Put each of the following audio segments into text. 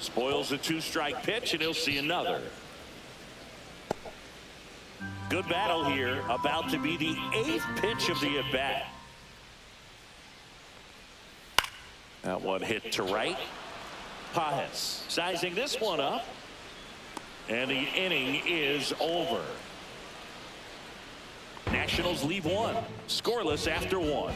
Spoils a two-strike pitch, and he'll see another. Good battle here. About to be the 8th pitch of the at-bat. That one hit to right. Pajes sizing this one up. And the inning is over. Nationals leave one. Scoreless after one.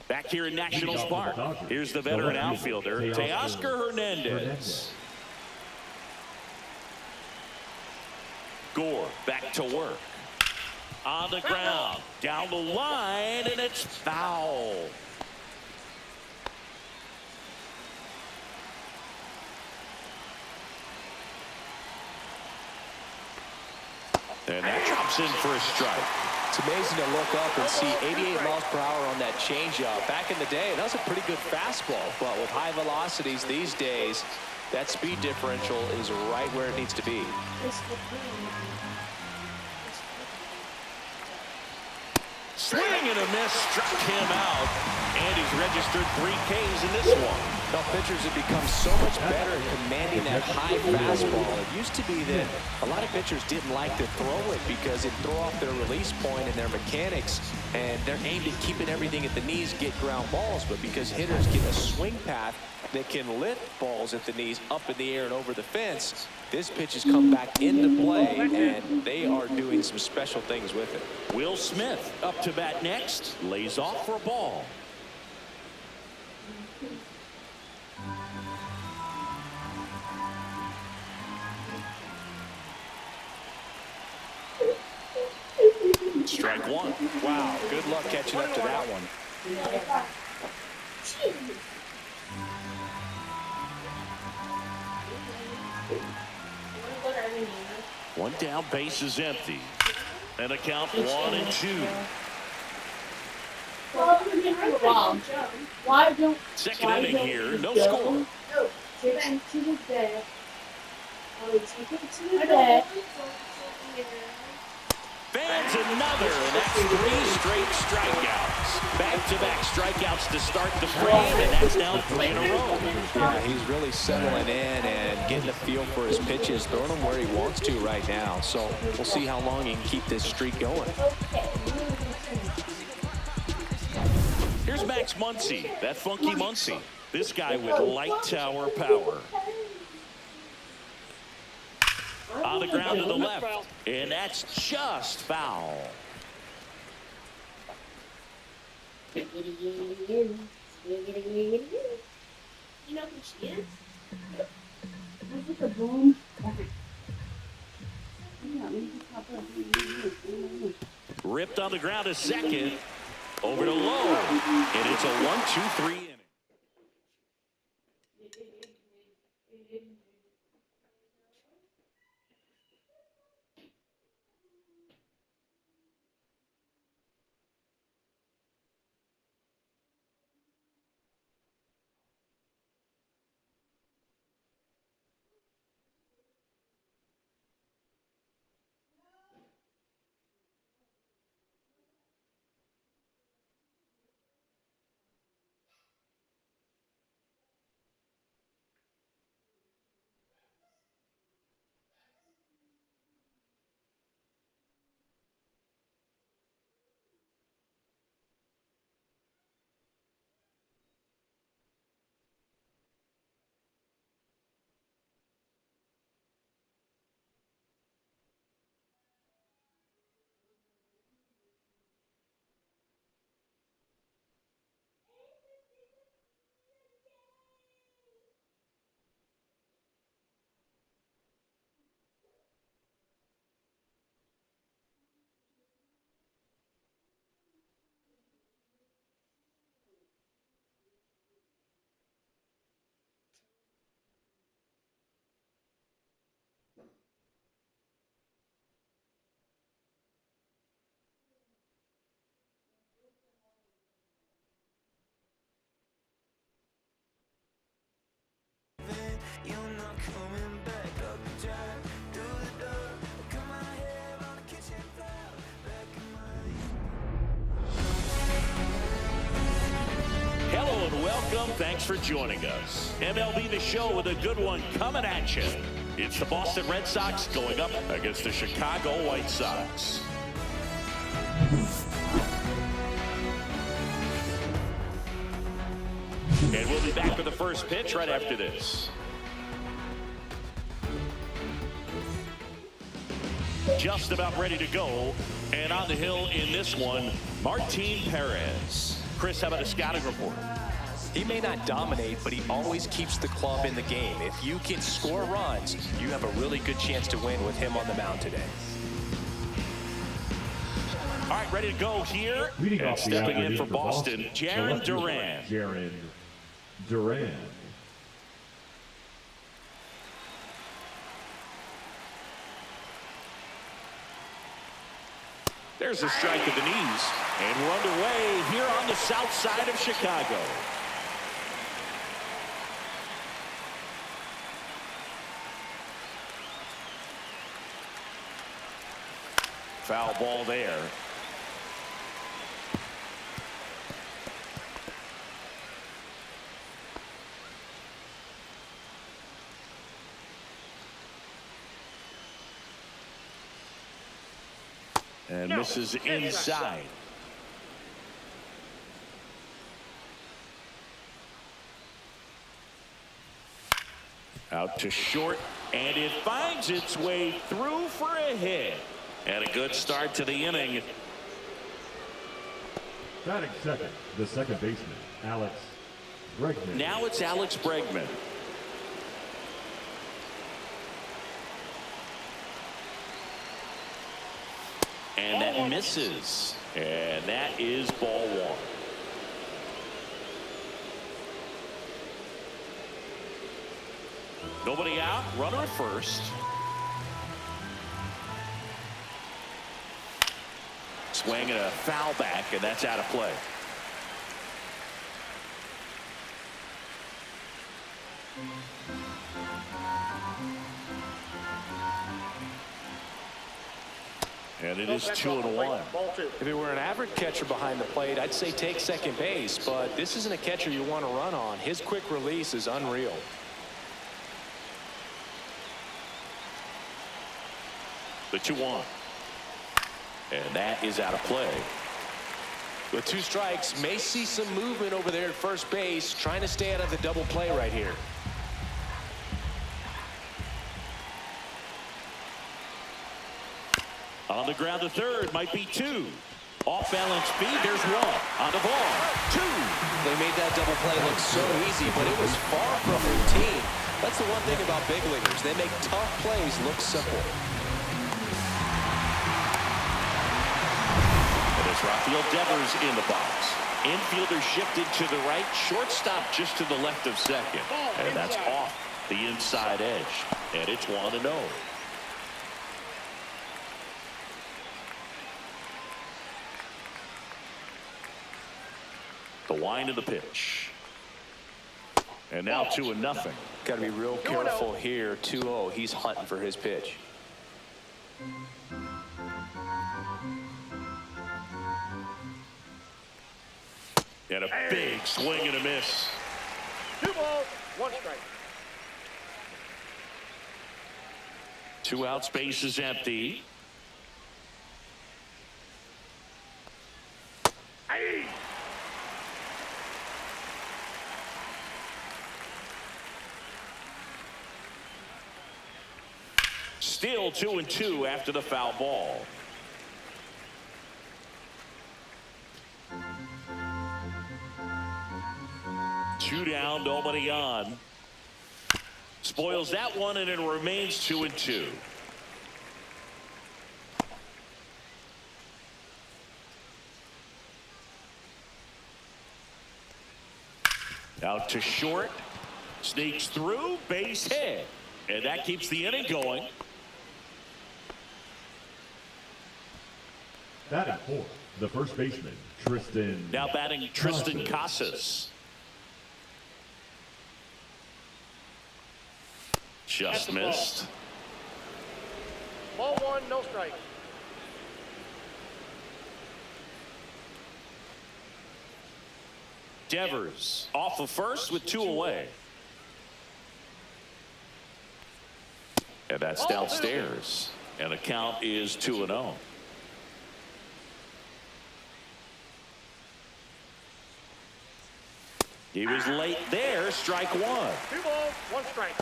Back here in Nationals Park. Here's the veteran outfielder, Teoscar Hernandez. Gore back to work. On the ground. Down the line, and it's foul. And that drops in for a strike. It's amazing to look up and see 88 miles per hour on that changeup. Back in the day, that was a pretty good fastball. But with high velocities these days, that speed differential is right where it needs to be. Swing and a miss, struck him out. And he's registered 3 Ks in this one. Now, pitchers have become so much better at commanding that high fastball. It used to be that a lot of pitchers didn't like to throw it because it'd throw off their release point and their mechanics, and they're aimed at keeping everything at the knees, get ground balls. But because hitters get a swing path that can lift balls at the knees up in the air and over the fence, this pitch has come back into play, and they are doing some special things with it. Will Smith up to bat next, lays off for a ball. Strike one. Wow, good luck catching up to that one. One down, base is empty. And a count 1-2. Second inning here, no score. Fans another, and that's 3 straight strikeouts. Back-to-back strikeouts to start the frame, and that's now 3 in a row. Yeah, he's really settling in and getting a feel for his pitches, throwing them where he wants to right now. So we'll see how long he can keep this streak going. Here's Max Muncy, that funky Muncy. This guy with light tower power. On the ground to the left, and that's just foul. You know who she is? Look at the boom. Ripped on the ground to second. Over to low. And it's a 1-2-3 inning. Thanks for joining us. MLB The Show with a good one coming at you. It's the Boston Red Sox going up against the Chicago White Sox. And we'll be back for the first pitch right after this. Just about ready to go. And on the hill in this one, Martin Perez. Chris, how about a scouting report? He may not dominate, but he always keeps the club in the game. If you can score runs, you have a really good chance to win with him on the mound today. All right, ready to go here. And stepping in for Boston, Jarren Duran. Jarren Duran. There's a strike at the knees. And we're underway here on the south side of Chicago. Foul ball there. And misses inside. Out to short, and it finds its way through for a hit. And a good start to the inning. Batting second, the second baseman, Alex Bregman. Now it's Alex Bregman. And that misses. And that is ball one. Nobody out, runner at first. Swing and a foul back, and that's out of play. And it is 2-1. If it were an average catcher behind the plate, I'd say take second base, but this isn't a catcher you want to run on. His quick release is unreal. The 2-1. And that is out of play. With two strikes, may see some movement over there at first base, trying to stay out of the double play right here. On the ground to third, might be two. Off balance speed, there's one. On the ball, two. They made that double play look so easy, but it was far from routine. That's the one thing about big leaguers. They make tough plays look simple. And it's Rafael Devers in the box. Infielder shifted to the right, shortstop just to the left of second. And that's off the inside edge. And it's 1-0. The wind of the pitch. And now 2-0. Got to be real careful here. 2-0. He's hunting for his pitch. And a big swing and a miss. 2 balls, 1 strike. 2 outs, base is empty. Aye. Still 2-2 after the foul ball. Two down, nobody on. Spoils that one, and it remains 2-2. Out to short, sneaks through, base hit, and that keeps the inning going. Batting fourth, the first baseman, Tristan. Now batting Tristan Casas. Just missed. Ball 1, no strike. Devers off of first with 2 away. And that's downstairs. And the count is 2-0. He was late there. Strike 1. 2 balls, 1 strike.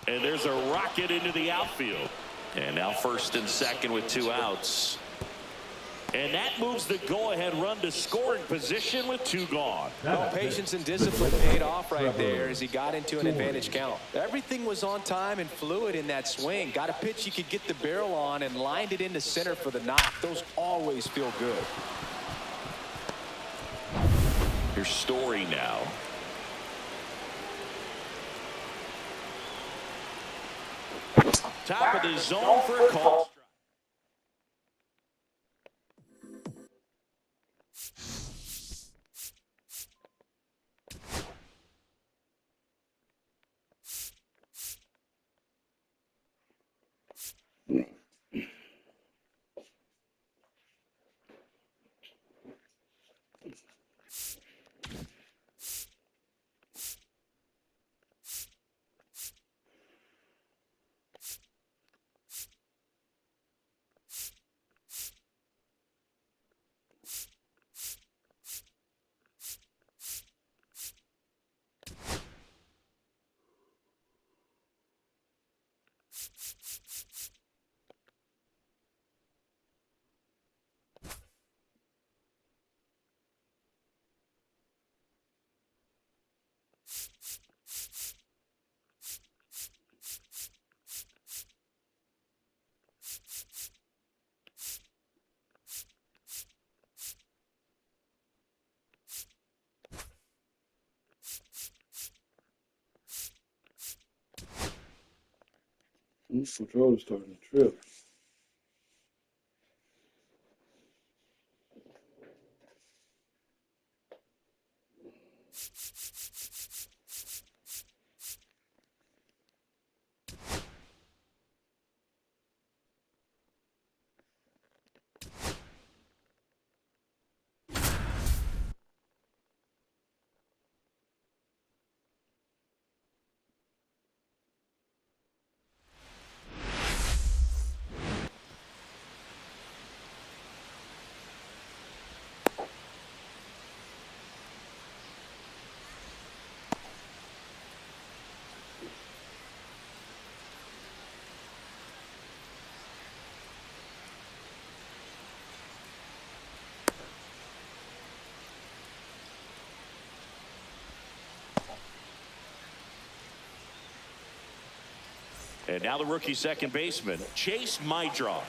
And there's a rocket into the outfield. And now first and second with 2 outs. And that moves the go-ahead run to scoring position with 2 gone. Well, patience and discipline paid off right there as he got into an advantage count. Everything was on time and fluid in that swing. Got a pitch he could get the barrel on and lined it into center for the knock. Those always feel good. Here's Story now. Top of the zone for a call. This controller's starting to trip. And now the rookie second baseman, Chase Mydroff.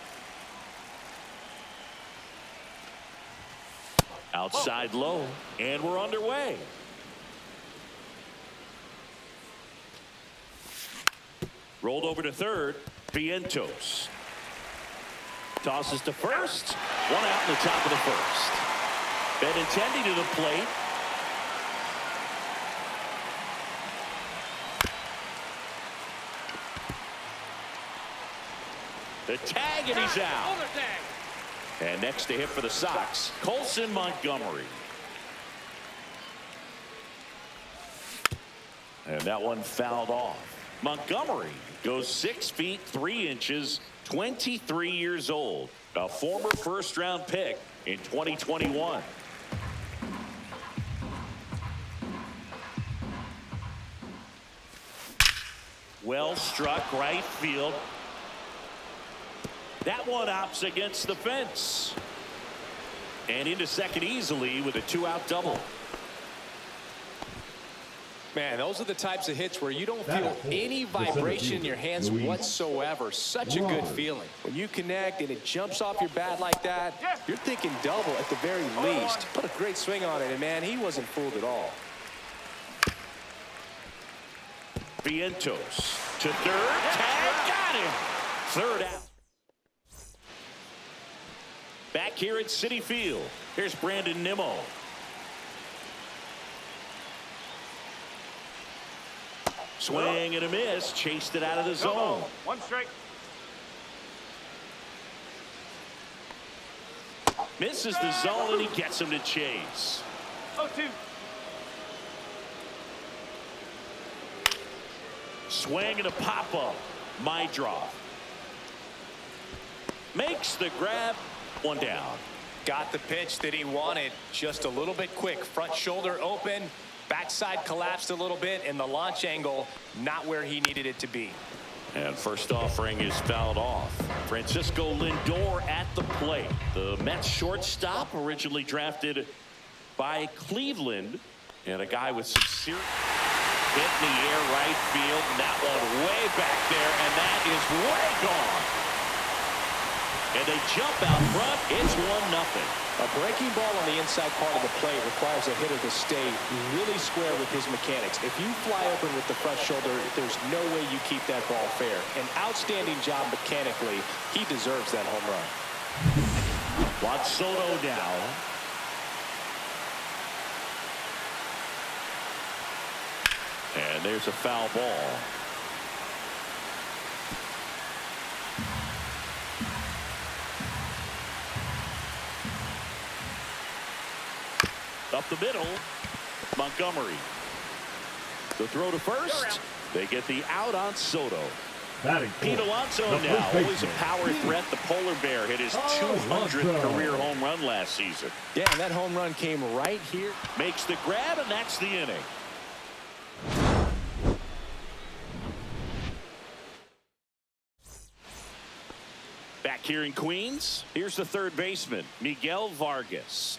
Outside low, and we're underway. Rolled over to third, Vientos. Tosses to first. 1 out in the top of the first. Benintendi to the plate. The tag, and he's out. And next to hit for the Sox, Colson Montgomery. And that one fouled off. Montgomery goes 6 feet 3 inches, 23 years old, a former first-round pick in 2021. Well struck right field. That one opts against the fence. And into second easily with a 2-out double. Man, those are the types of hits where you don't feel any vibration in your hands whatsoever. Such a good feeling. When you connect and it jumps off your bat like that, you're thinking double at the very least. Put a great swing on it, and man, he wasn't fooled at all. Vientos to third. Tag, got him. 3rd out. Back here at Citi Field, here's Brandon Nimmo. Swing and a miss. Chased it out of the zone. 1 strike. Misses the zone, and he gets him to chase. 0-2. Swing and a pop-up. My draw. Makes the grab. 1 down. Got the pitch that he wanted. Just a little bit quick. Front shoulder open. Backside collapsed a little bit, and the launch angle not where he needed it to be. And first offering is fouled off. Francisco Lindor at the plate. The Mets shortstop, originally drafted by Cleveland, and a guy with some serious hit in the air right field, and that one way back there, and that is way gone. And they jump out front. It's 1-0. A breaking ball on the inside part of the plate requires a hitter to stay really square with his mechanics. If you fly open with the front shoulder, there's no way you keep that ball fair. An outstanding job mechanically. He deserves that home run. Juan Soto now. And there's a foul ball. Up the middle, Montgomery. The throw to first. They get the out on Soto. Pete Alonso now, always a power threat. The polar bear hit his 200th career home run last season. Yeah, and that home run came right here. Makes the grab, and that's the inning. Back here in Queens, here's the third baseman, Miguel Vargas.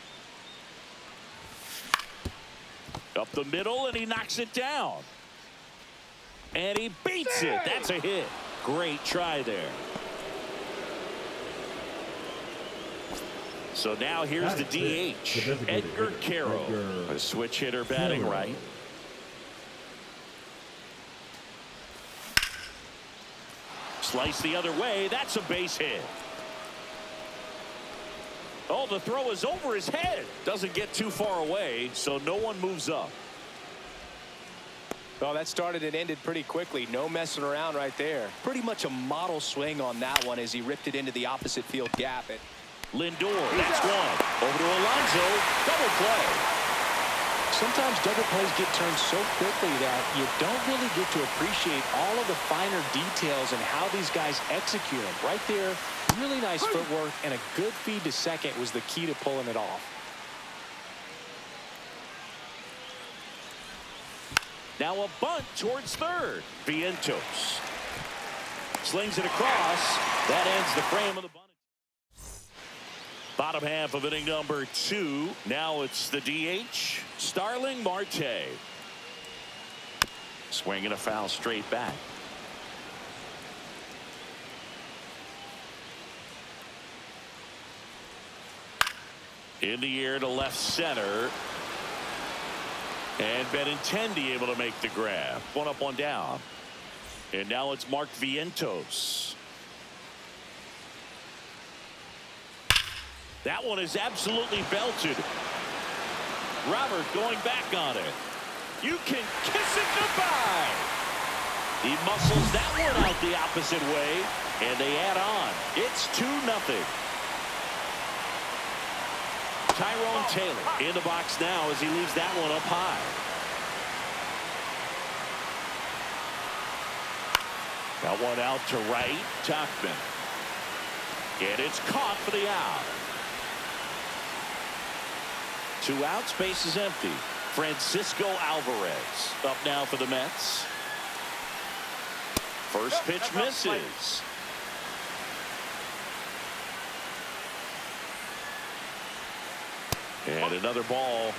Up the middle, and he knocks it down. And he beats it. That's a hit. Great try there. So now here's the DH, Edgar Carroll, a switch hitter batting right. Slice the other way. That's a base hit. Oh, the throw is over his head. Doesn't get too far away, so no one moves up. Well, that started and ended pretty quickly. No messing around right there. Pretty much a model swing on that one as he ripped it into the opposite field gap. Lindor, that's one. Over to Alonso. Double play. Sometimes double plays get turned so quickly that you don't really get to appreciate all of the finer details and how these guys execute them. Right there, really nice footwork, and a good feed to second was the key to pulling it off. Now a bunt towards third. Vientos slings it across. That ends the frame of the bunt. Bottom half of inning number 2. Now it's the DH, Starling Marte. Swinging a foul straight back. In the air to left center. And Benintendi able to make the grab. 1 up, 1 down. And now it's Mark Vientos. That one is absolutely belted. Robert going back on it. You can kiss it goodbye. He muscles that one out the opposite way, and they add on. It's 2-0. Tyrone Taylor in the box now as he leaves that one up high. Got one out to right. Tauchman. And it's caught for the out. 2 outs, base is empty. Francisco Alvarez up now for the Mets. First pitch misses. And another ball.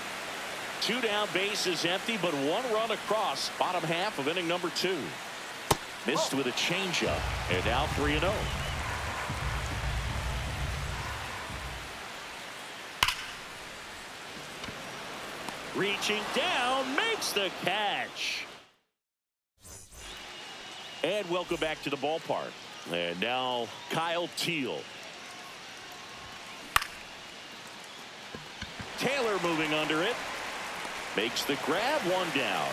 2 down, base is empty, but 1 run across. Bottom half of inning number 2. Missed with a changeup, and now 3-0. Reaching down, makes the catch. And welcome back to the ballpark. And now Kyle Teal. Taylor moving under it. Makes the grab, 1 down.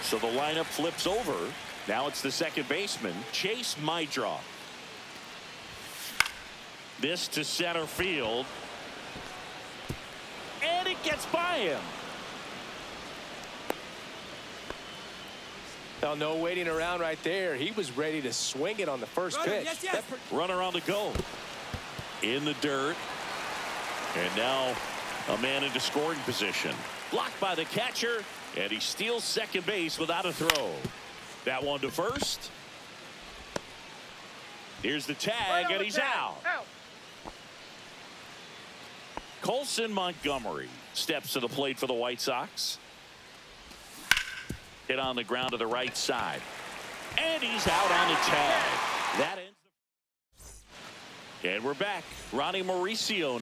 So the lineup flips over. Now it's the second baseman, Chase Mydroff. This to center field. And it gets by him. Now, no waiting around right there. He was ready to swing it on the first pitch. Yes. Runner on the go. In the dirt. And now a man into scoring position. Blocked by the catcher. And he steals second base without a throw. That one to first. Here's the tag, and he's out. Colson Montgomery steps to the plate for the White Sox. Hit on the ground to the right side. And he's out on the tag. That ends the... And we're back. Ronnie Mauricio.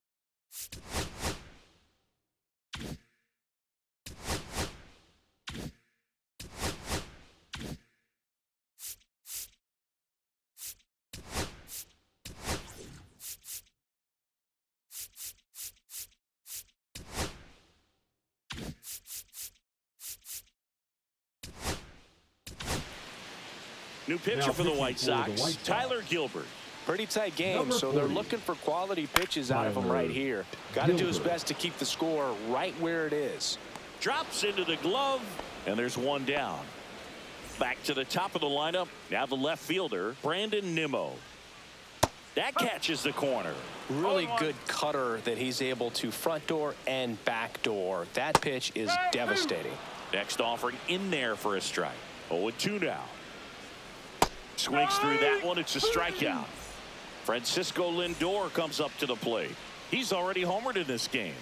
New pitcher for the White Sox, Tyler Gilbert. Pretty tight game, so they're looking for quality pitches out of him right here. Got to do his best to keep the score right where it is. Drops into the glove, and there's one down. Back to the top of the lineup. Now the left fielder, Brandon Nimmo. That catches the corner. Really good cutter that he's able to front door and back door. That pitch is devastating. Next offering in there for a strike. 0-2 now. Swings through that one. It's a strikeout. Francisco Lindor comes up to the plate. He's already homered in this game.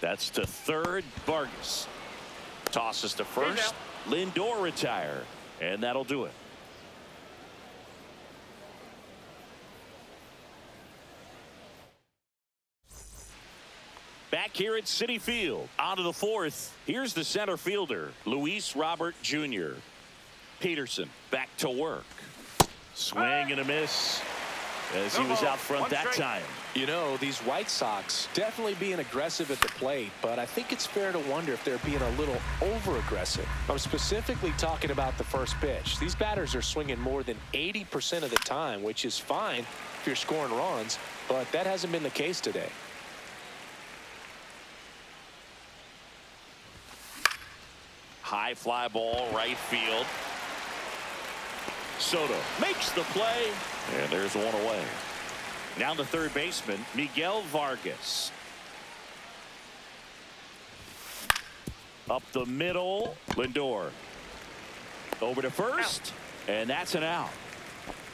That's to third. Vargas tosses to first. Lindor retire, and that'll do it. Back here at Citi Field, on to the fourth. Here's the center fielder, Luis Robert Jr. Peterson back to work. Swing and a miss as he was out front that time. You know, these White Sox definitely being aggressive at the plate, but I think it's fair to wonder if they're being a little over-aggressive. I'm specifically talking about the first pitch. These batters are swinging more than 80% of the time, which is fine if you're scoring runs, but that hasn't been the case today. High fly ball, right field. Soto makes the play, and there's one away. Now the third baseman, Miguel Vargas. Up the middle, Lindor. Over to first, and that's an out.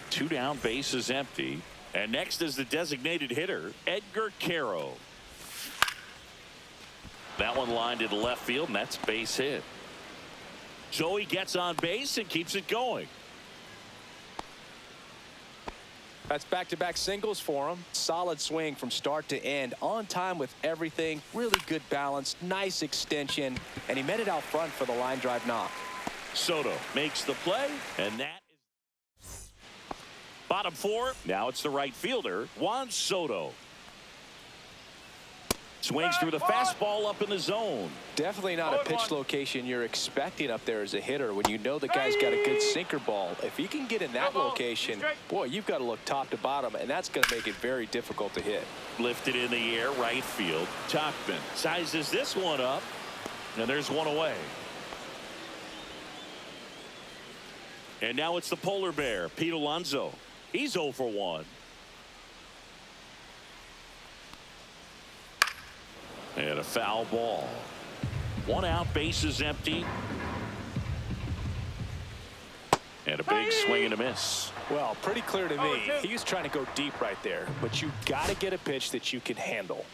Two down, bases empty. And next is the designated hitter, Edgar Caro. That one lined to the left field, and that's base hit. So he gets on base and keeps it going. That's back-to-back singles for him. Solid swing from start to end. On time with everything. Really good balance. Nice extension. And he met it out front for the line drive knock. Soto makes the play, and that is bottom four. Now it's the right fielder, Juan Soto. Swings through the fastball up in the zone. Definitely not a pitch location you're expecting up there as a hitter when you know the guy's got a good sinker ball. If he can get in that location, boy, you've got to look top to bottom, and that's going to make it very difficult to hit. Lifted in the air, right field. Tauchman sizes this one up, and there's one away. And now it's the polar bear, Pete Alonso. He's 0 for 1. And a foul ball. One out, bases empty. And a big swing and a miss. Well, pretty clear to me. He was trying to go deep right there, but you got to get a pitch that you can handle.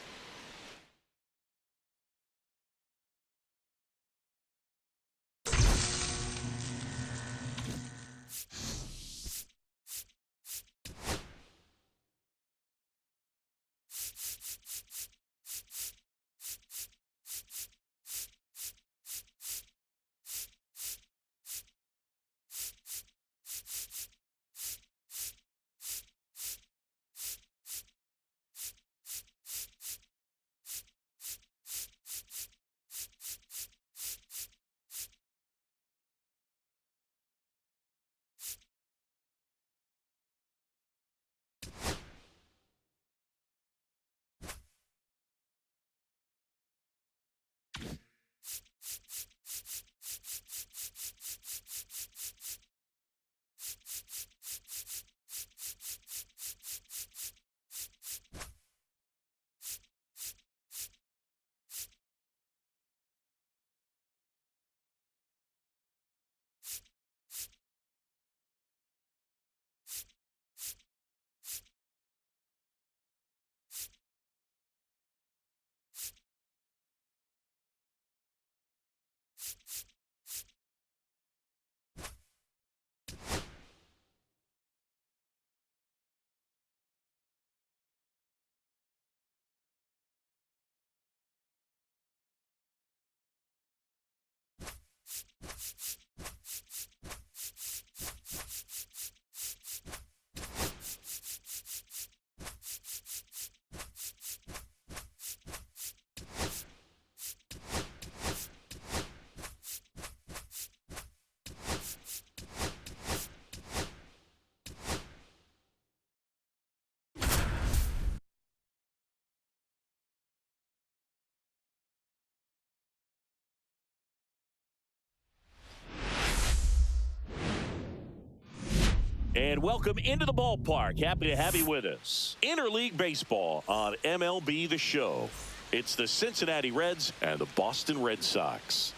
And welcome into the ballpark. Happy to have you with us. Interleague baseball on MLB The Show. It's the Cincinnati Reds and the Boston Red Sox.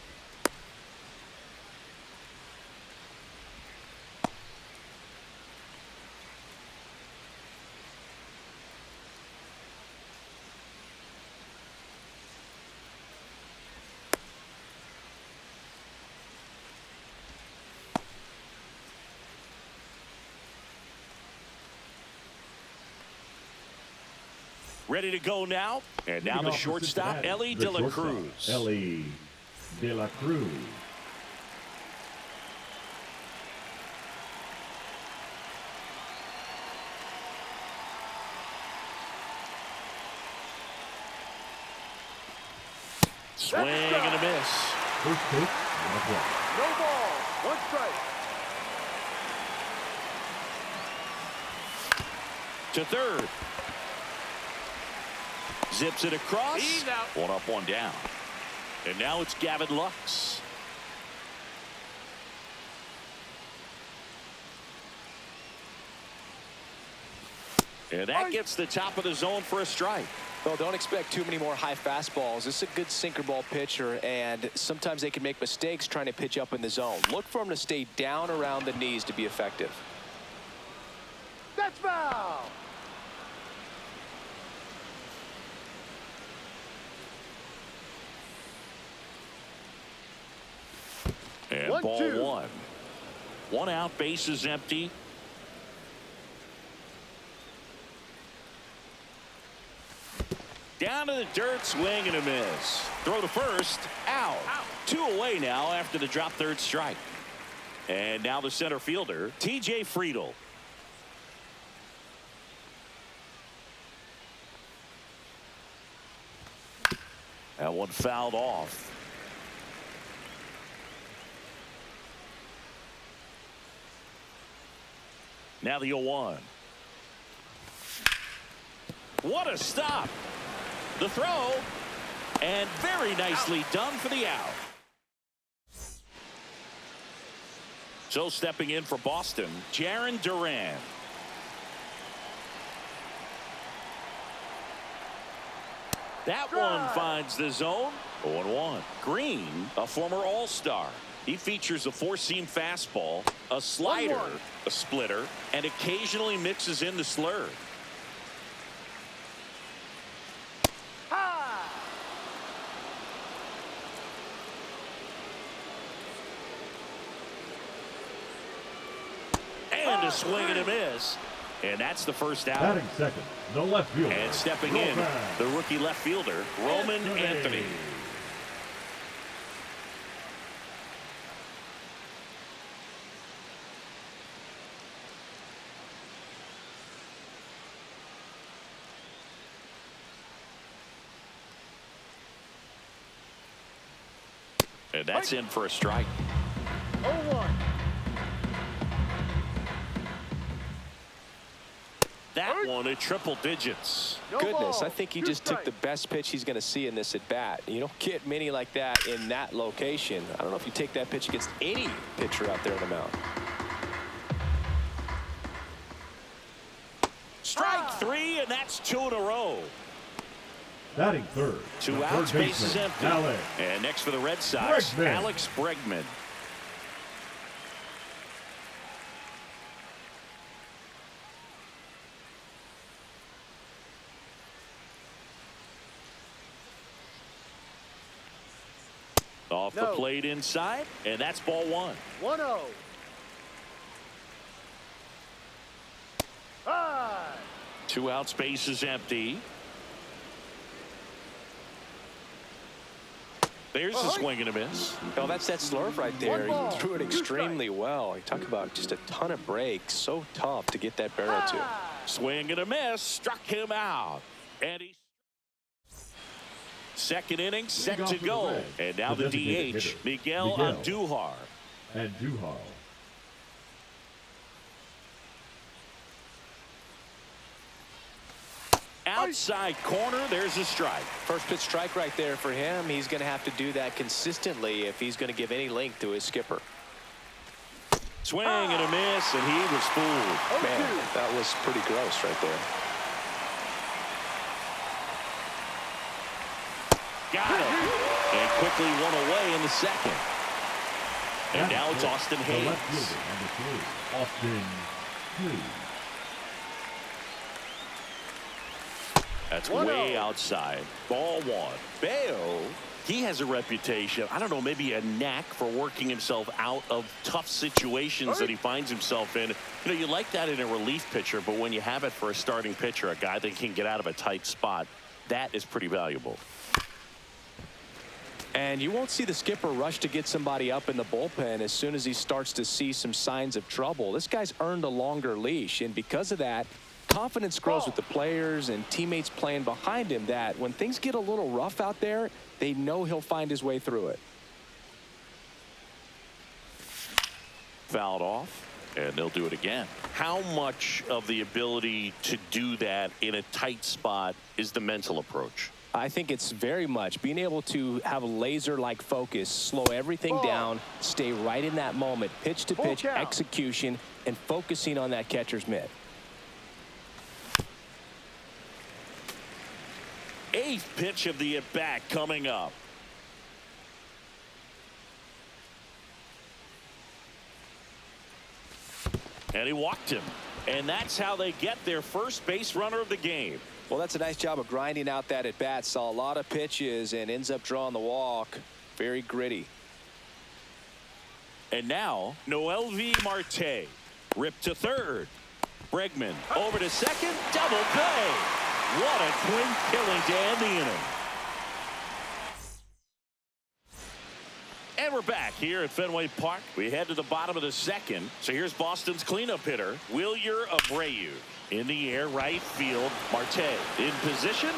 Ready to go now. And now the shortstop, Ellie De La Cruz. Ellie De La Cruz. Swing and a miss. First pitch, one walk. No ball. One strike. To third. Zips it across. He's out. One up, one down. And now it's Gavin Lux. And that gets the top of the zone for a strike. Well, don't expect too many more high fastballs. This is a good sinker ball pitcher, and sometimes they can make mistakes trying to pitch up in the zone. Look for him to stay down around the knees to be effective. That's foul. And 1-2. ball one. One out, base is empty. Down to the dirt, swing and a miss. Throw to first, out. Two away now after the drop third strike. And now the center fielder, TJ Friedel. That one fouled off. Now the 0-1. What a stop. The throw. And very nicely done for the out. So stepping in for Boston, Jarren Duran. That one finds the zone. 0-1. Green, a former All-Star. He features a four-seam fastball, a slider, a splitter, and occasionally mixes in the slurve. And a swing and a miss. And that's the first out. Batting second, the left fielder. And stepping in, the rookie left fielder, Roman Anthony. And that's in for a strike. 0-1. That one at triple digits. No Goodness, ball. I think he Two just took strikes. the best pitch he's going to see in this at bat. You don't get many like that in that location. I don't know if you take that pitch against any pitcher out there on the mound. Strike three, and that's two in a row. Batting third, Two the outs, third base is baseman, empty. Alex And next for the Red Sox, Bregman. Alex Bregman. Off the No. plate inside, and that's ball one. 1-0. 5. 2 outs, base is empty. There's a swing and a miss. Oh, that's that slurve right there. One ball, He threw it 2 extremely well. You talk about just a ton of breaks. So tough to get that barrel to. Swing and a miss, struck him out. And he's second inning, set Leading to off for the go. Reds, And now the the designated DH, hitter, Miguel Miguel. Andujar. And Duhar. Outside corner, there's a strike. First pitch strike right there for him. He's going to have to do that consistently if he's going to give any length to his skipper. Swing and a miss, and he was fooled. Man, that was pretty gross right there. Got it. And quickly one away in the second. And now it's Austin The Hayes. left fielder, number 3, Austin Hayes. That's 1-0. way outside. Ball one. Bayo, he has a reputation, I don't know, maybe a knack for working himself out of tough situations that he finds himself in. You know, you like that in a relief pitcher, but when you have it for a starting pitcher, a guy that can get out of a tight spot, that is pretty valuable. And you won't see the skipper rush to get somebody up in the bullpen as soon as he starts to see some signs of trouble. This guy's earned a longer leash, and because of that, confidence grows with the players and teammates playing behind him, that when things get a little rough out there, they know he'll find his way through it. Fouled off, and they'll do it again. How much of the ability to do that in a tight spot is the mental approach? I think it's very much being able to have a laser-like focus, slow everything down, stay right in that moment, pitch to pitch execution, and focusing on that catcher's mitt. 8th pitch of the at-bat coming up. And he walked him. And that's how they get their first base runner of the game. Well, that's a nice job of grinding out that at-bat. Saw a lot of pitches and ends up drawing the walk. Very gritty. And now, Noel V. Marte. Ripped to third. Bregman over to second. Double play. What a twin killing to end the inning. And we're back here at Fenway Park. We head to the bottom of the second. So here's Boston's cleanup hitter, Wilyer Abreu. In the air, right field. Marte in position.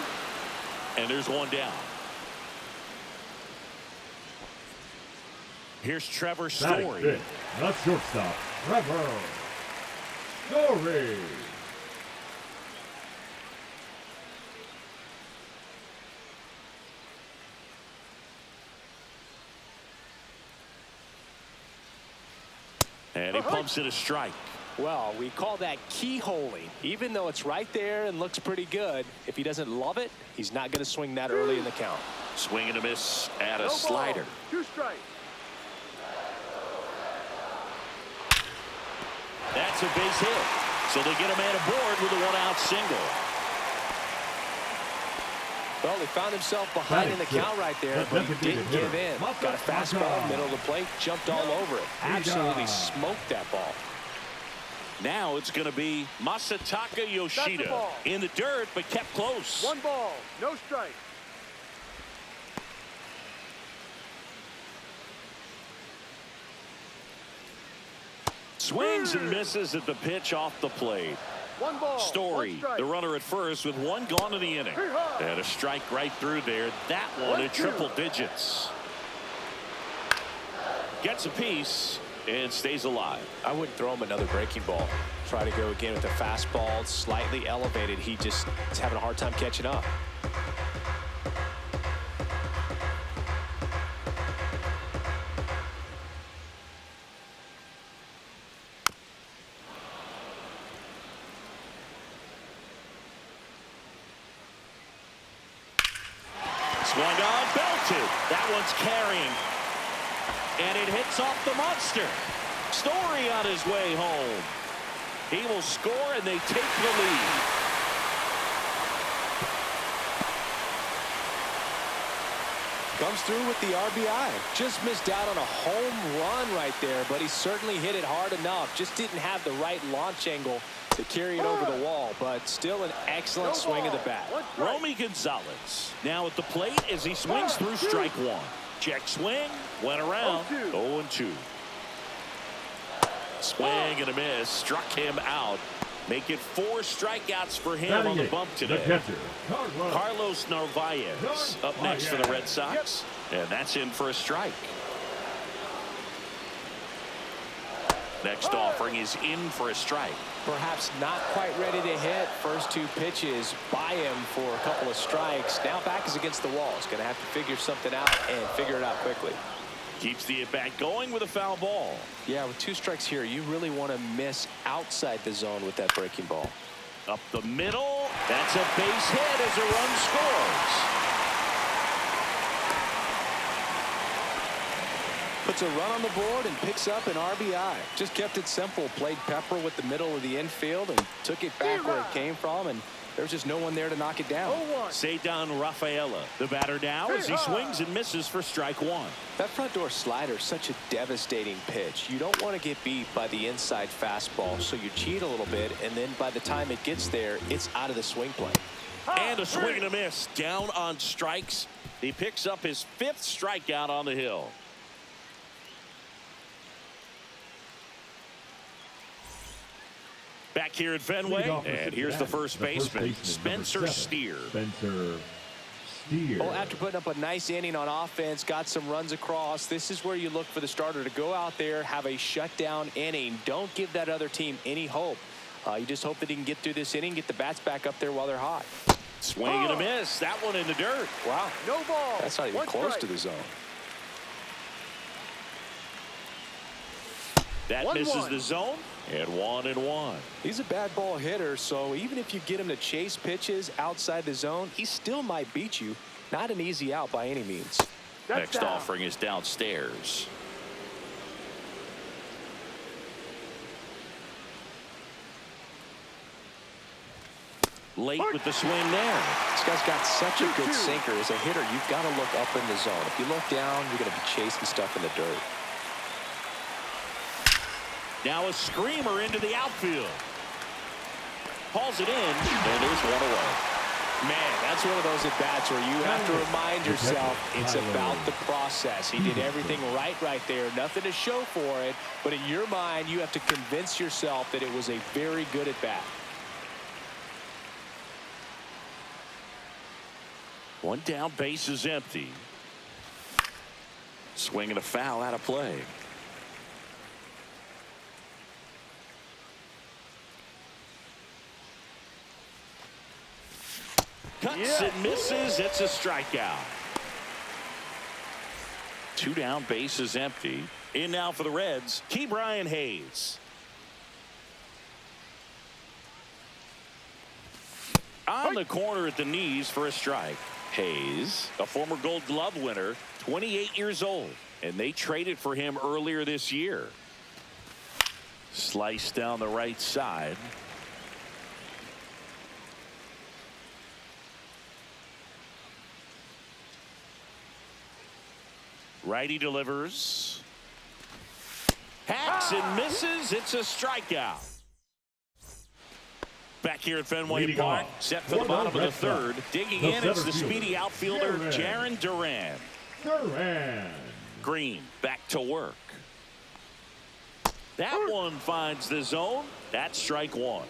And there's one down. Here's Trevor Batting Story. fifth, the shortstop, Trevor Story. And he pumps it a strike. Well, we call that keyholing. Even though it's right there and looks pretty good, if he doesn't love it, he's not going to swing that early in the count. Swing and a miss at a No ball, slider. 2 strikes. That's a base hit. So they get a man aboard with a 1-out single. Well, he found himself behind in the count right there, but he didn't give in. Got a fastball, middle of the plate, jumped all over it. Absolutely smoked that ball. Now it's going to be Masataka Yoshida ball. in the dirt, but kept close. 1 ball, no strike. Swings and misses at the pitch off the plate. 1 ball, Story, 1 strike. the runner at first with 1 gone in the inning. And a strike right through there. That one at 1-2. triple digits. Gets a piece and stays alive. I wouldn't throw him another breaking ball. Try to go again with the fastball, slightly elevated. He just is having a hard time catching up. Swung on, belted. That one's carrying. And it hits off the monster. Story on his way home. He will score, and they take the lead. Comes through with the RBI. Just missed out on a home run right there, but he certainly hit it hard enough. Just didn't have the right launch angle to carry it over the wall, but still an excellent swing of the bat. Romy Gonzalez now at the plate as he swings through strike one. Check swing, went around, 0-2. Swing and a miss, struck him out. Make it 4 strikeouts for him on the bump today. The catcher, Carlos Narvaez up next for the Red Sox, and that's in for a strike. Next offering is in for a strike. Perhaps not quite ready to hit. First 2 pitches by him for a couple of strikes. Now back is against the wall. He's going to have to figure something out and figure it out quickly. Keeps the at-bat going with a foul ball. Yeah, with 2 strikes here, you really want to miss outside the zone with that breaking ball. Up the middle. That's a base hit as a run scores. Puts a run on the board and picks up an RBI. Just kept it simple. Played pepper with the middle of the infield and took it back where it came from, and there's just no one there to knock it down. Cedar Rafaela, the batter now as he swings and misses for strike one. That front door slider is such a devastating pitch. You don't want to get beat by the inside fastball, so you cheat a little bit, and then by the time it gets there, it's out of the swing plane. And a swing and a miss. Down on strikes. He picks up his 5th strikeout on the hill. Back here at Fenway, and here's the first baseman, Spencer Steer. Well, after putting up a nice inning on offense, got some runs across, this is where you look for the starter to go out there, have a shutdown inning. Don't give that other team any hope. You just hope that he can get through this inning, get the bats back up there while they're hot. Swing and a miss. That one in the dirt. Wow. No ball. That's not even close to the zone. That misses the zone, and 1-1. He's a bad ball hitter, so even if you get him to chase pitches outside the zone, he still might beat you. Not an easy out by any means. Next offering is downstairs. Late with the swing there. This guy's got such a good sinker. As a hitter, you've got to look up in the zone. If you look down, you're going to be chasing stuff in the dirt. Now a screamer into the outfield. Hauls it in, and there's one away. Man, that's one of those at-bats where you have to remind yourself it's about the process. He did everything right there. Nothing to show for it, but in your mind, you have to convince yourself that it was a very good at-bat. One down, base is empty. Swing and a foul out of play. Cuts and misses. It's a strikeout. 2 down, base is empty. In now for the Reds, Ke'Bryan Hayes. On the corner at the knees for a strike. Hayes, a former Gold Glove winner, 28 years old, and they traded for him earlier this year. Slice down the right side. Righty delivers. Hacks and misses. It's a strikeout. Back here at Fenway Park, set for the bottom of the third. Digging in, it's the speedy outfielder, Jarren Duran. Green back to work. That one finds the zone. That's strike one.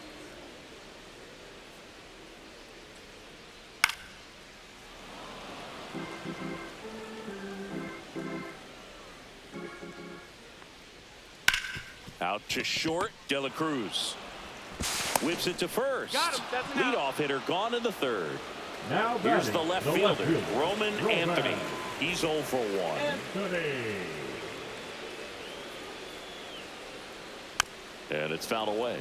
Out to short, De La Cruz. Whips it to first. Got him. That's an out. Leadoff hitter gone in the third. Now here's the left fielder, Roman Roman Anthony. He's 0 for 1. And it's fouled away.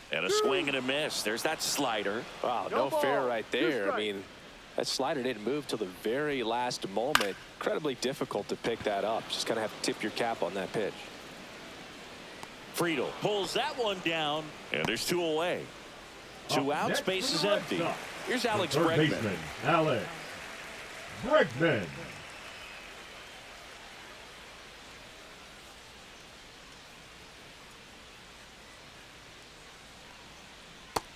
And a swing and a miss. There's that slider. Wow, no fair right there. I mean, That slider didn't move till the very last moment. Incredibly difficult to pick that up. Just kind of have to tip your cap on that pitch. Friedel pulls that one down, and there's 2 away. 2 out, space is empty. Here's Alex Bregman. Baseman, Alex Bregman.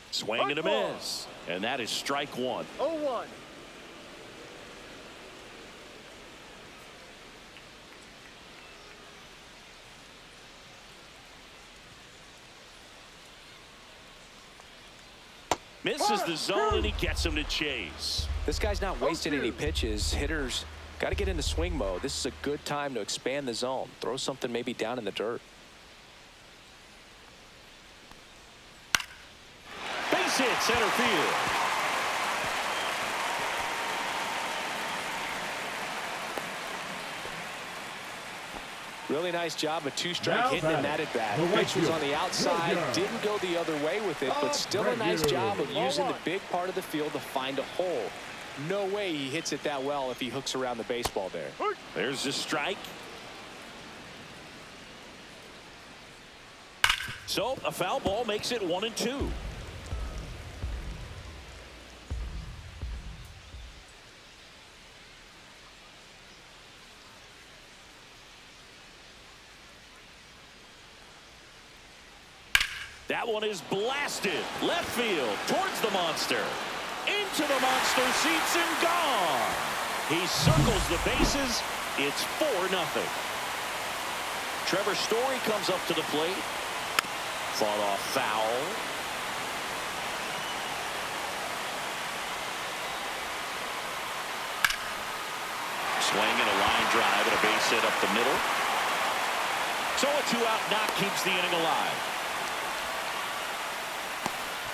Swing and a miss. And that is strike 1. 0-1. Misses the zone, and he gets him to chase. This guy's not wasting any pitches. Hitters got to get into swing mode. This is a good time to expand the zone. Throw something maybe down in the dirt. Base hit, center field. Really nice job, a 2-strike hitting in that at bat. Pitch was on the outside, didn't go the other way with it, but still a nice job of using the big part of the field to find a hole. No way he hits it that well if he hooks around the baseball there. There's the strike. So a foul ball makes it 1-2. That one is blasted left field towards the monster. Into the monster seats and gone. He circles the bases. It's 4-0. Trevor Story comes up to the plate. Fought off foul. Swing and a line drive and a base hit up the middle. So a 2-out knock keeps the inning alive.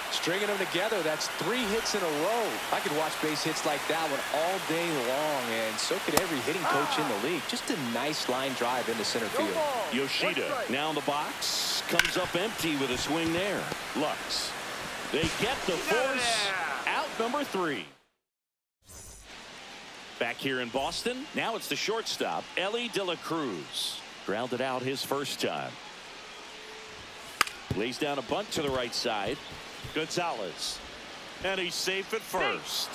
Stringing them together, that's 3 hits in a row. I could watch base hits like that one all day long, and so could every hitting coach in the league. Just a nice line drive into center field. Yoshida now in the box, comes up empty with a swing there. Lux. They get the force. Out number 3. Back here in Boston, now it's the shortstop, Ellie De La Cruz. Grounded out his first time. Lays down a bunt to the right side. Gonzalez. And he's safe at first.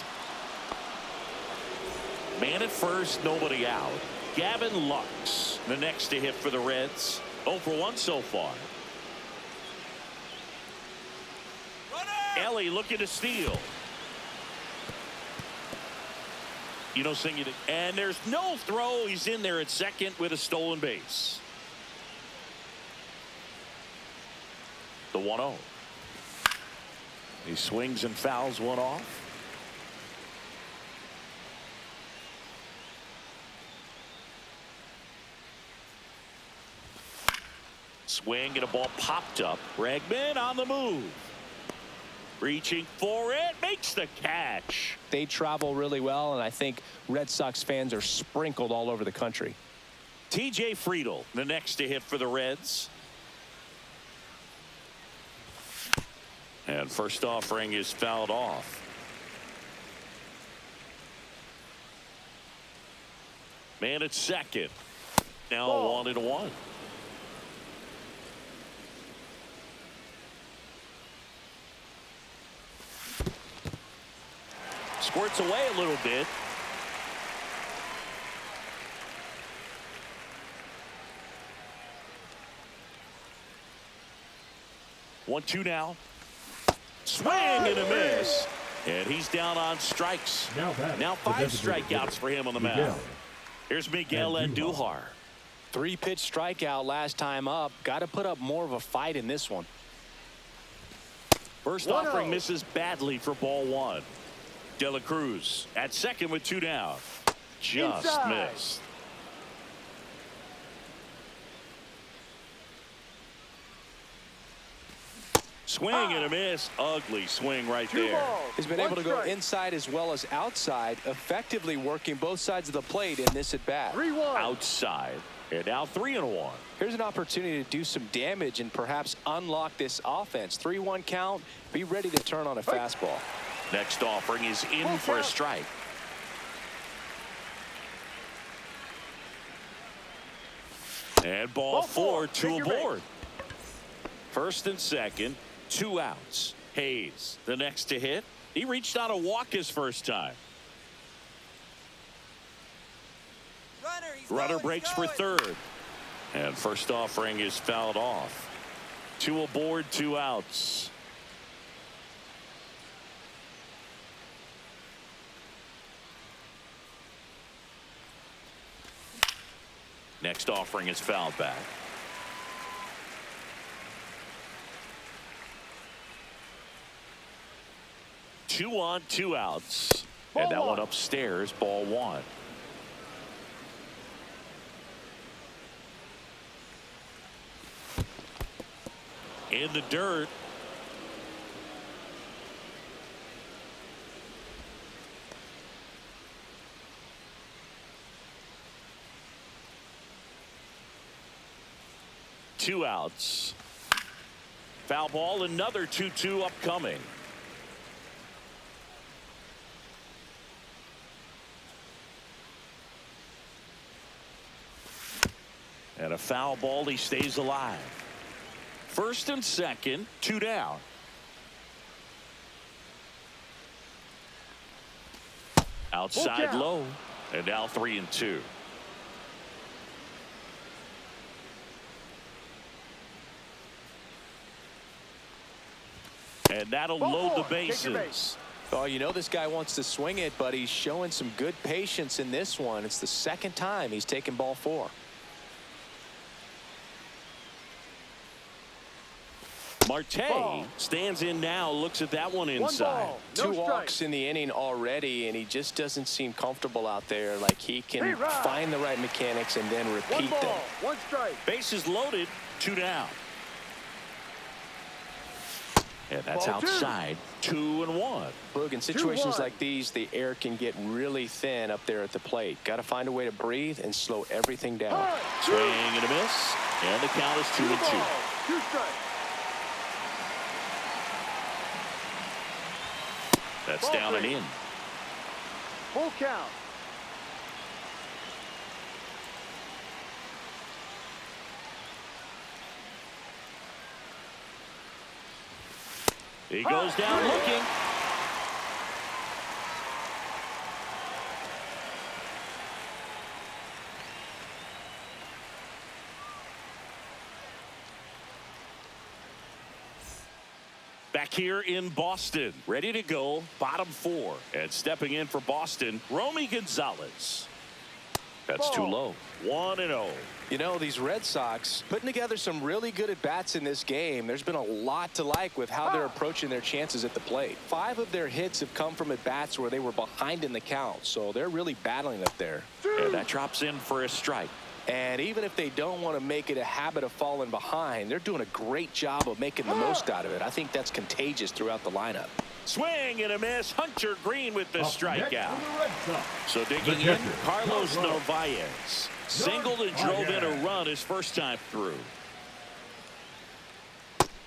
Man at first, nobody out. Gavin Lux, the next to hit for the Reds. 0 for 1 so far. Ellie looking to steal. You know, singing it. And there's no throw. He's in there at second with a stolen base. The 1-0. He swings and fouls one off. Swing and a ball popped up. Bregman on the move. Reaching for it. Makes the catch. They travel really well, and I think Red Sox fans are sprinkled all over the country. TJ Friedel, the next to hit for the Reds. And first offering is fouled off. Man at second. Now 1-1. Squirts away a little bit. One-two now. Swing and a miss. And he's down on strikes. Now 5 strikeouts for him on the mound. Here's Miguel Andujar. 3-pitch strikeout last time up. Got to put up more of a fight in this one. First offering misses badly for ball 1. De La Cruz at second with 2 down. Just missed. Swing and a miss. Ugly swing right there. He's been able to go inside as well as outside, effectively working both sides of the plate in this at bat. Outside. And now 3-1. Here's an opportunity to do some damage and perhaps unlock this offense. 3-1 count. Be ready to turn on a fastball. Next offering is in for a strike. And ball four, two aboard. First and second, 2 outs. Hayes, the next to hit. He reached on a walk his first time. Runner breaks for third. And first offering is fouled off. 2 aboard, 2 outs. Next offering is fouled back. Two on, 2 outs. And that one upstairs, ball 1. In the dirt. Two outs. Foul ball, another 2-2 upcoming. And a foul ball, he stays alive. First and second, 2 down. Outside low, and now 3-2. And that'll load the bases. Oh, you know this guy wants to swing it, but he's showing some good patience in this one. It's the second time he's taken ball 4. Marte stands in now, looks at that one inside. 2 walks in the inning already, and he just doesn't seem comfortable out there. Like he can find the right mechanics and then repeat them. 1 strike. Bases loaded, 2 down. And that's outside, 2-1. Look, in situations like these, the air can get really thin up there at the plate. Got to find a way to breathe and slow everything down. Swing and a miss, and the count is 2-2. 2 strikes. That's down and in. Full count. He goes down looking. Back here in Boston, ready to go, bottom 4. And stepping in for Boston, Romy Gonzalez. That's too low. 1-0. You know, these Red Sox putting together some really good at-bats in this game. There's been a lot to like with how they're approaching their chances at the plate. 5 of their hits have come from at-bats where they were behind in the count, so they're really battling up there. And that drops in for a strike. And even if they don't want to make it a habit of falling behind, they're doing a great job of making the most out of it. I think that's contagious throughout the lineup. Swing and a miss. Hunter Green with the strikeout. So digging The in, Carlos Narvaez. Singled and drove in a run his first time through.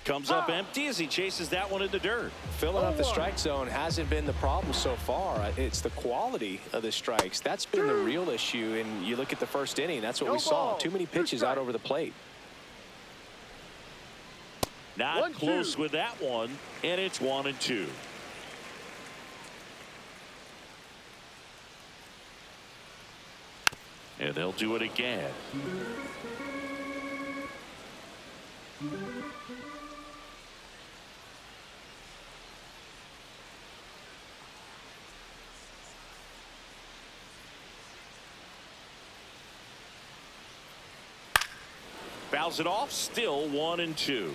Comes up empty as he chases that one in the dirt. Filling up the strike zone hasn't been the problem so far. It's the quality of the strikes. That's been the real issue. And you look at the first inning, that's what we saw. Too many pitches out over the plate. Not close with that one, and it's 1-2. And they'll do it again. Fouls it off, still 1-2.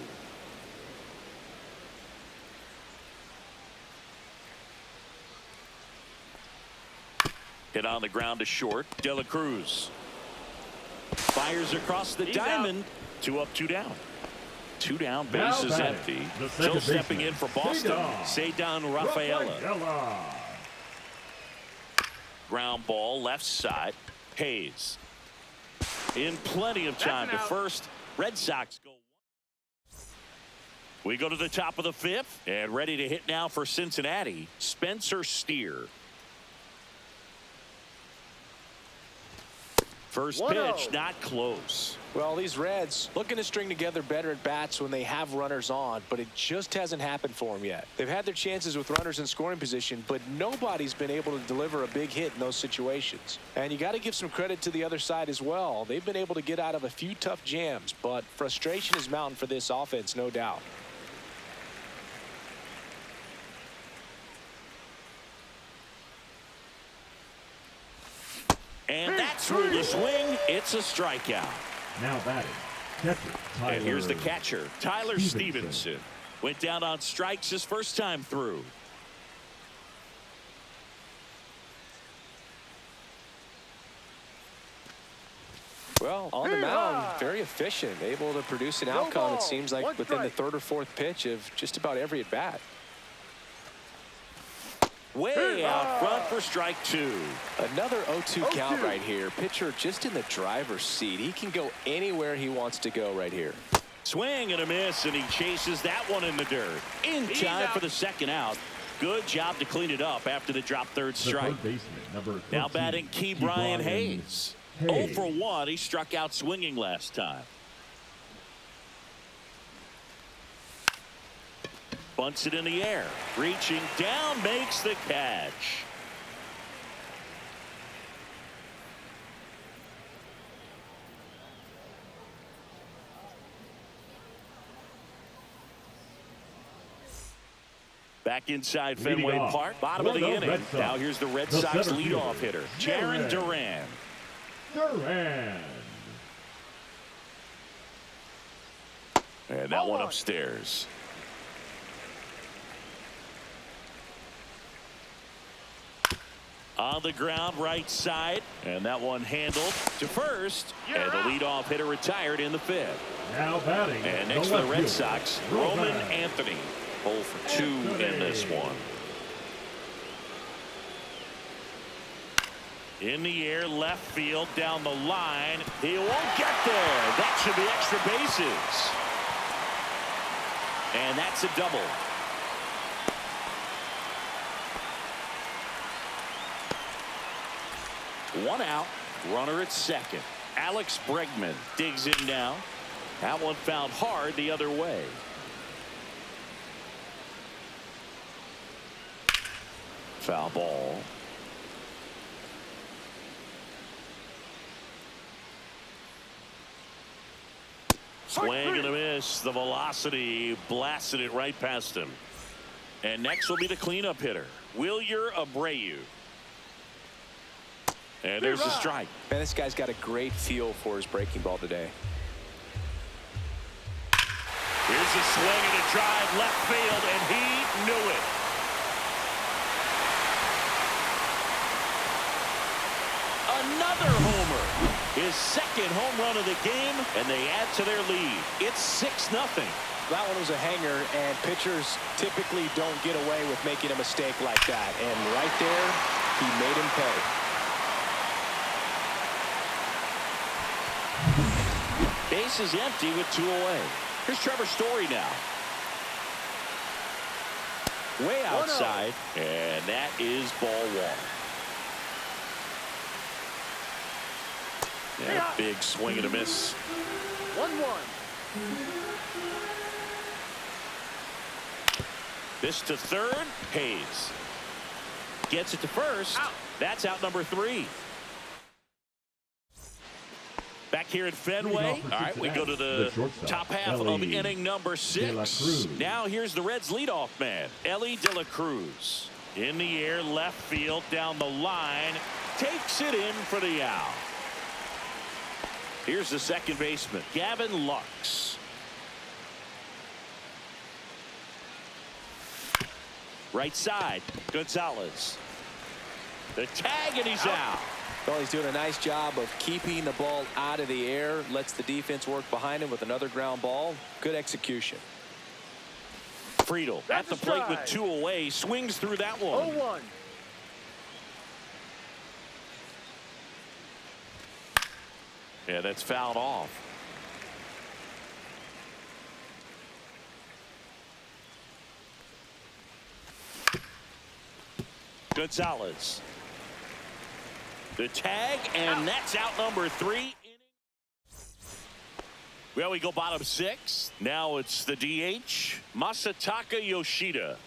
Hit on the ground to short. De La Cruz fires across the diamond. 2 up, 2 down. 2 down, base is empty. Still stepping in for Boston, Cedar Rafaela. Ground ball, left side. Hayes in plenty of time to first. Red Sox go. We go to the top of the 5th, and ready to hit now for Cincinnati, Spencer Steer. First 1-0. pitch, not close. Well, these Reds looking to string together better at bats when they have runners on, but it just hasn't happened for them yet. They've had their chances with runners in scoring position, but nobody's been able to deliver a big hit in those situations. And you got to give some credit to the other side as well. They've been able to get out of a few tough jams, but frustration is mounting for this offense, no doubt. And that's through the swing. It's a strikeout. Now batting, catcher Tyler. And here's the catcher, Tyler Stevenson. Went down on strikes his first time through. Well, on the mound, very efficient, able to produce an outcome, it seems like, within the third or fourth pitch of just about every at-bat. Way out front for strike two. Another 0-2 count right here. Pitcher just in the driver's seat. He can go anywhere he wants to go right here. Swing and a miss, and he chases that one in the dirt. In time for the second out. Good job to clean it up after the drop third strike. Third baseman, number 13, Now batting Key Brian Hayes. 0 for 1. He struck out swinging last time. Bunts it in the air. Reaching down, makes the catch. Back inside Fenway Park, bottom of the inning. Now here's the Red Sox leadoff hitter, Jarren Duran. And that one upstairs. On the ground, right side, and that one handled to first, and the leadoff hitter retired in the fifth. Now batting. And next for the Red Sox, Roman Anthony. 0 for 2 in this one. In the air, left field, down the line. He won't get there. That should be extra bases. And that's a double. One out, runner at second. Alex Bregman digs in now. That one fouled hard the other way. Foul ball. Swing and a miss. The velocity blasted it right past him. And next will be the cleanup hitter, Wilyer Abreu. And there's the strike. Man, this guy's got a great feel for his breaking ball today. Here's a swing and a drive left field, and he knew it. Another homer. His second home run of the game, and they add to their lead. It's 6-0. That one was a hanger, and pitchers typically don't get away with making a mistake like that. And right there, he made him pay. Base is empty with 2 away. Here's Trevor Story now. Way outside, and that is ball 1. Yeah, big swing and a miss. 1-1. This to third. Hayes gets it to first. That's out number 3. Back here at Fenway. All right, we go to the top half of inning number 6. Now here's the Reds leadoff man, Ellie De La Cruz. In the air, left field, down the line. Takes it in for the out. Here's the second baseman, Gavin Lux. Right side, Gonzalez. The tag, and he's out. Well, he's doing a nice job of keeping the ball out of the air. Lets the defense work behind him with another ground ball. Good execution. Friedel at the plate with 2 away. Swings through that one. 0-1. Yeah, that's fouled off. Gonzalez. The tag, and that's out number 3. Well, we go bottom 6. Now it's the DH, Masataka Yoshida.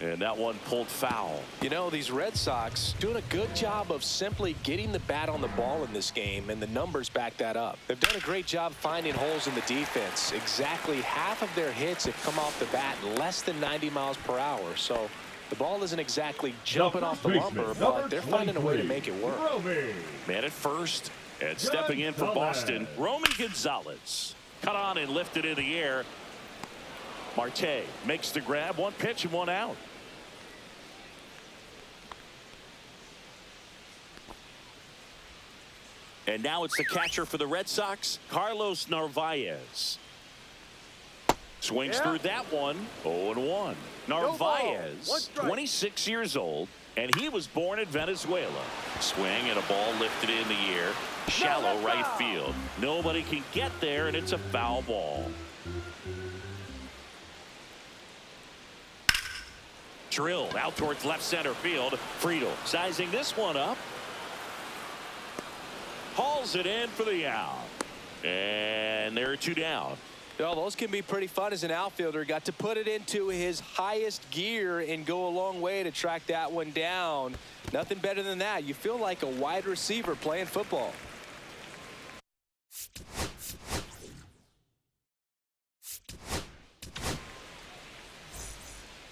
And that one pulled foul. You know, these Red Sox doing a good job of simply getting the bat on the ball in this game, and the numbers back that up. They've done a great job finding holes in the defense. Exactly half of their hits have come off the bat less than 90 miles per hour. So the ball isn't exactly jumping off the lumber, but they're finding a way to make it work. Man at first, and stepping in for Boston, Romy Gonzalez. Cut on and lifted in the air. Marte makes the grab. 1 pitch and 1 out. And now it's the catcher for the Red Sox, Carlos Narvaez. Swings through that one. 0-1. Narvaez, 26 years old, and he was born in Venezuela. Swing and a ball lifted in the air. Shallow right field. Nobody can get there, and it's a foul ball. Drilled out towards left center field. Friedel sizing this one up. Hauls it in for the out. And there are 2 down. Well, those can be pretty fun as an outfielder. Got to put it into his highest gear and go a long way to track that one down. Nothing better than that. You feel like a wide receiver playing football.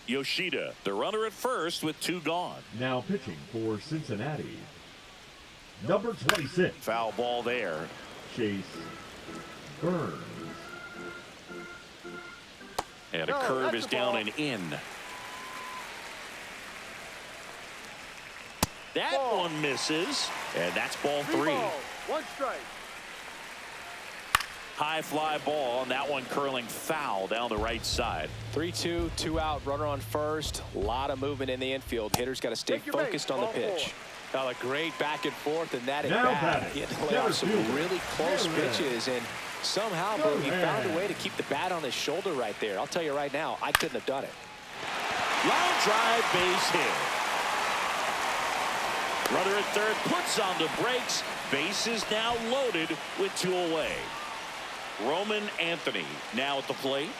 Yoshida, the runner at first with 2 gone. Now pitching for Cincinnati, number 26. Foul ball there. Chase Burns. And a curve is down and in. That one misses, and that's ball 3. 1 strike. High fly ball, and that one curling foul down the right side. 3-2, 2 out, runner on first. A lot of movement in the infield. Hitters got to stay focused on the pitch. Now a great back and forth, and that at bat. He had to lay off some really close pitches, and somehow he found a way to keep the bat on his shoulder right there. I'll tell you right now, I couldn't have done it. Line drive, base hit. Runner at third puts on the brakes. Base is now loaded with 2 away. Roman Anthony now at the plate.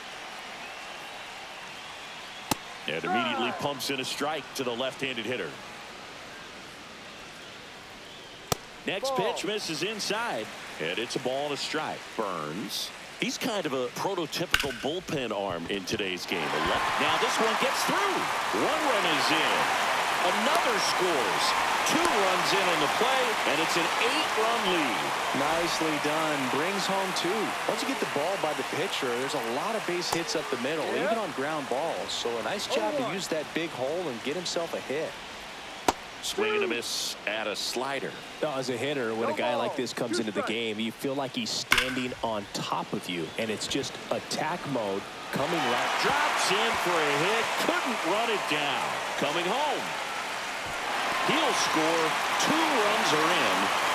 And immediately pumps in a strike to the left-handed hitter. Next pitch misses inside, and it's a ball and a strike. Burns. He's kind of a prototypical bullpen arm in today's game. Now this one gets through. 1 run is in. Another scores. 2 runs in on the play, and it's an 8-run lead. Nicely done. Brings home 2. Once you get the ball by the pitcher, there's a lot of base hits up the middle, even on ground balls. So a nice job to use that big hole and get himself a hit. Swing and a miss at a slider. As a hitter, when a guy like this comes into the game, you feel like he's standing on top of you, and it's just attack mode coming right. Drops in for a hit. Couldn't run it down. Coming home. He'll score. 2 runs are in.